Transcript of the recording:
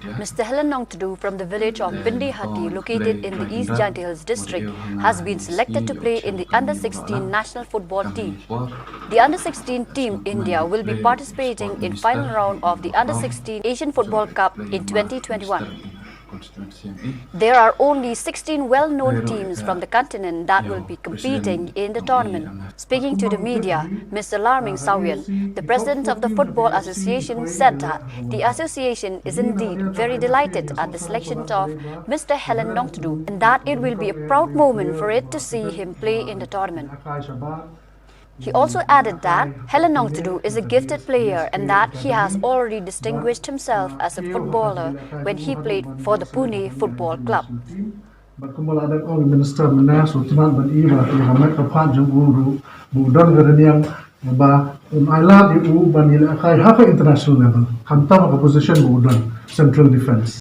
Mr. Helen Nongtdu from the village of Pindi Hati, located in the East Jaintia Hills district, has been selected to play in the Under-16 national football team. The Under-16 team India will be participating in final round of the Under-16 Asian Football Cup in 2021. There are only 16 well-known teams from the continent that will be competing in the tournament. Speaking to the media, Mr. Larming Sawian, the president of the Football Association, said that the association is indeed very delighted at the selection of Mr. Helen Nongtdu and that it will be a proud moment for it to see him play in the tournament. He also added that Helen Nongtdu is a gifted player and that he has already distinguished himself as a footballer when he played for the Pune Football Club. Minister international level, position Central Defense.